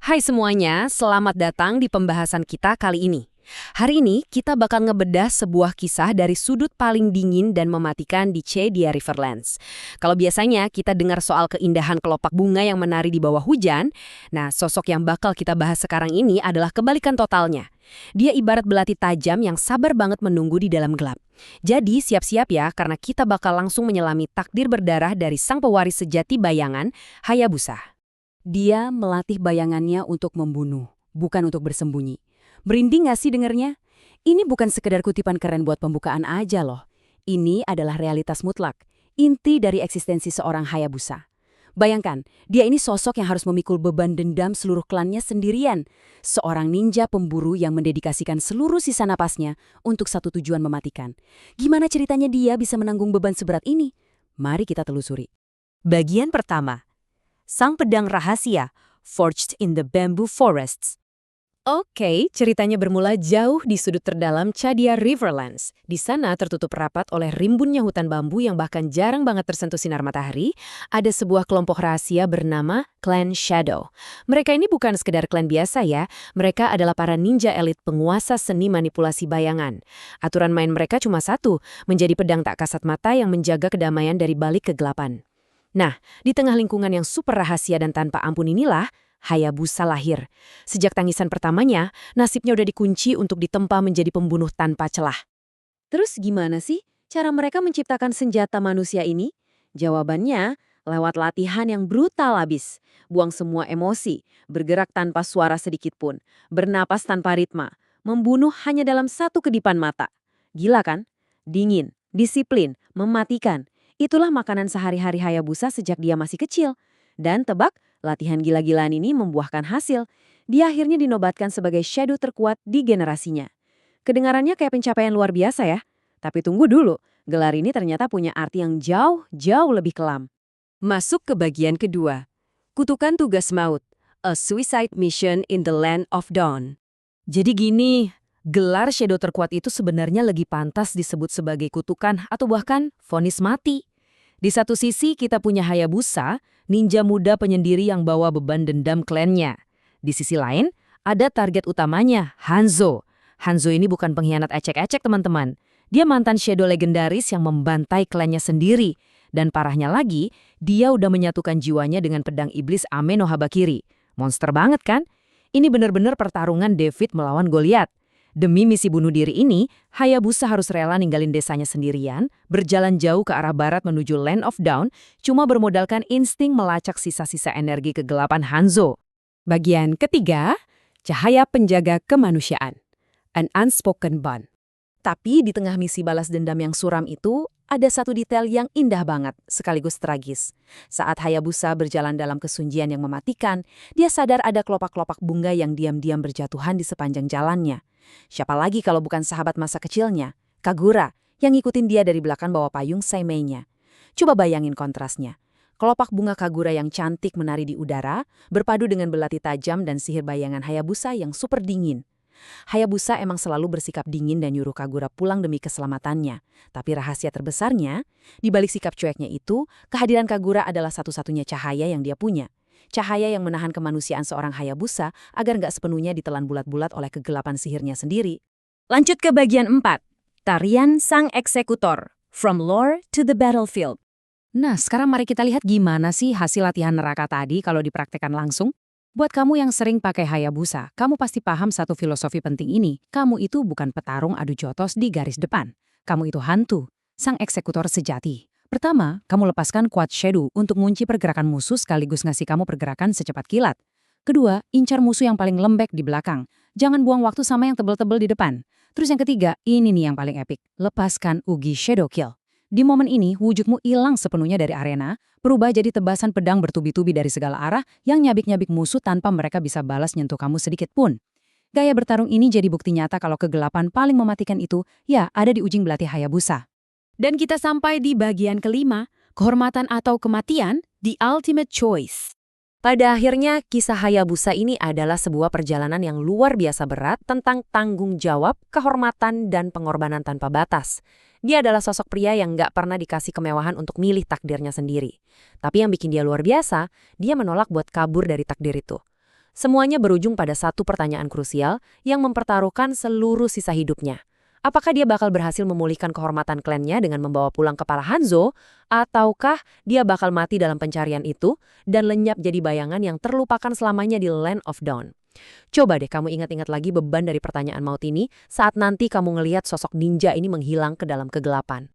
Hai semuanya, selamat datang di pembahasan kita kali ini. Hari ini kita bakal ngebedah sebuah kisah dari sudut paling dingin dan mematikan di Cedia Riverlands. Kalau biasanya kita dengar soal keindahan kelopak bunga yang menari di bawah hujan, nah sosok yang bakal kita bahas sekarang ini adalah kebalikan totalnya. Dia ibarat belati tajam yang sabar banget menunggu di dalam gelap. Jadi siap-siap ya, karena kita bakal langsung menyelami takdir berdarah dari sang pewaris sejati bayangan, Hayabusa. Dia melatih bayangannya untuk membunuh, bukan untuk bersembunyi. Merinding gak sih dengernya? Ini bukan sekedar kutipan keren buat pembukaan aja loh. Ini adalah realitas mutlak, inti dari eksistensi seorang Hayabusa. Bayangkan, dia ini sosok yang harus memikul beban dendam seluruh klannya sendirian. Seorang ninja pemburu yang mendedikasikan seluruh sisa napasnya untuk satu tujuan mematikan. Gimana ceritanya dia bisa menanggung beban seberat ini? Mari kita telusuri. Bagian pertama. Sang pedang rahasia, forged in the bamboo forests. Oke, ceritanya bermula jauh di sudut terdalam Cedia Riverlands. Di sana tertutup rapat oleh rimbunnya hutan bambu yang bahkan jarang banget tersentuh sinar matahari, ada sebuah kelompok rahasia bernama Clan Shadow. Mereka ini bukan sekedar klan biasa ya, mereka adalah para ninja elit penguasa seni manipulasi bayangan. Aturan main mereka cuma satu, menjadi pedang tak kasat mata yang menjaga kedamaian dari balik kegelapan. Nah, di tengah lingkungan yang super rahasia dan tanpa ampun inilah, Hayabusa lahir. Sejak tangisan pertamanya, nasibnya udah dikunci untuk ditempa menjadi pembunuh tanpa celah. Terus gimana sih cara mereka menciptakan senjata manusia ini? Jawabannya, lewat latihan yang brutal abis. Buang semua emosi, bergerak tanpa suara sedikit pun, bernapas tanpa ritma, membunuh hanya dalam satu kedipan mata. Gila kan? Dingin, disiplin, mematikan. Itulah makanan sehari-hari Hayabusa sejak dia masih kecil. Dan tebak, latihan gila-gilaan ini membuahkan hasil. Dia akhirnya dinobatkan sebagai shadow terkuat di generasinya. Kedengarannya kayak pencapaian luar biasa ya. Tapi tunggu dulu, gelar ini ternyata punya arti yang jauh lebih kelam. Masuk ke bagian kedua. Kutukan tugas maut. A suicide mission in the land of dawn. Jadi gini, gelar shadow terkuat itu sebenarnya lebih pantas disebut sebagai kutukan atau bahkan vonis mati. Di satu sisi kita punya Hayabusa, ninja muda penyendiri yang bawa beban dendam klannya. Di sisi lain, ada target utamanya, Hanzo. Hanzo ini bukan pengkhianat ecek-ecek teman-teman. Dia mantan shadow legendaris yang membantai klannya sendiri. Dan parahnya lagi, dia udah menyatukan jiwanya dengan pedang iblis Ame no Habakiri. Monster banget kan? Ini benar-benar pertarungan David melawan Goliat. Demi misi bunuh diri ini, Hayabusa harus rela ninggalin desanya sendirian, berjalan jauh ke arah barat menuju Land of Dawn, cuma bermodalkan insting melacak sisa-sisa energi kegelapan Hanzo. Bagian ketiga, cahaya penjaga kemanusiaan. An unspoken bond. Tapi di tengah misi balas dendam yang suram itu, ada satu detail yang indah banget, sekaligus tragis. Saat Hayabusa berjalan dalam kesunyian yang mematikan, dia sadar ada kelopak-kelopak bunga yang diam-diam berjatuhan di sepanjang jalannya. Siapa lagi kalau bukan sahabat masa kecilnya, Kagura, yang ngikutin dia dari belakang bawa payung Seimei-nya. Coba bayangin kontrasnya. Kelopak bunga Kagura yang cantik menari di udara, berpadu dengan belati tajam dan sihir bayangan Hayabusa yang super dingin. Hayabusa emang selalu bersikap dingin dan nyuruh Kagura pulang demi keselamatannya. Tapi rahasia terbesarnya, di balik sikap cueknya itu, kehadiran Kagura adalah satu-satunya cahaya yang dia punya. Cahaya yang menahan kemanusiaan seorang Hayabusa agar nggak sepenuhnya ditelan bulat-bulat oleh kegelapan sihirnya sendiri. Lanjut ke bagian 4. Tarian Sang Eksekutor. From Lore to the Battlefield. Nah, sekarang mari kita lihat gimana sih hasil latihan neraka tadi kalau dipraktekkan langsung. Buat kamu yang sering pakai Hayabusa, kamu pasti paham satu filosofi penting ini. Kamu itu bukan petarung adu jotos di garis depan. Kamu itu hantu, sang eksekutor sejati. Pertama, kamu lepaskan Quad Shadow untuk ngunci pergerakan musuh sekaligus ngasih kamu pergerakan secepat kilat. Kedua, incar musuh yang paling lembek di belakang. Jangan buang waktu sama yang tebel-tebel di depan. Terus yang ketiga, ini nih yang paling epik. Lepaskan Ugi Shadow Kill. Di momen ini, wujudmu hilang sepenuhnya dari arena, berubah jadi tebasan pedang bertubi-tubi dari segala arah yang nyabik-nyabik musuh tanpa mereka bisa balas nyentuh kamu sedikit pun. Gaya bertarung ini jadi bukti nyata kalau kegelapan paling mematikan itu, ya ada di ujung belati Hayabusa. Dan kita sampai di bagian kelima, kehormatan atau kematian, the ultimate choice. Pada akhirnya, kisah Hayabusa ini adalah sebuah perjalanan yang luar biasa berat tentang tanggung jawab, kehormatan, dan pengorbanan tanpa batas. Dia adalah sosok pria yang nggak pernah dikasih kemewahan untuk milih takdirnya sendiri. Tapi yang bikin dia luar biasa, dia menolak buat kabur dari takdir itu. Semuanya berujung pada satu pertanyaan krusial yang mempertaruhkan seluruh sisa hidupnya. Apakah dia bakal berhasil memulihkan kehormatan klannya dengan membawa pulang kepala Hanzo, ataukah dia bakal mati dalam pencarian itu dan lenyap jadi bayangan yang terlupakan selamanya di Land of Dawn? Coba deh kamu ingat-ingat lagi beban dari pertanyaan maut ini saat nanti kamu ngelihat sosok ninja ini menghilang ke dalam kegelapan.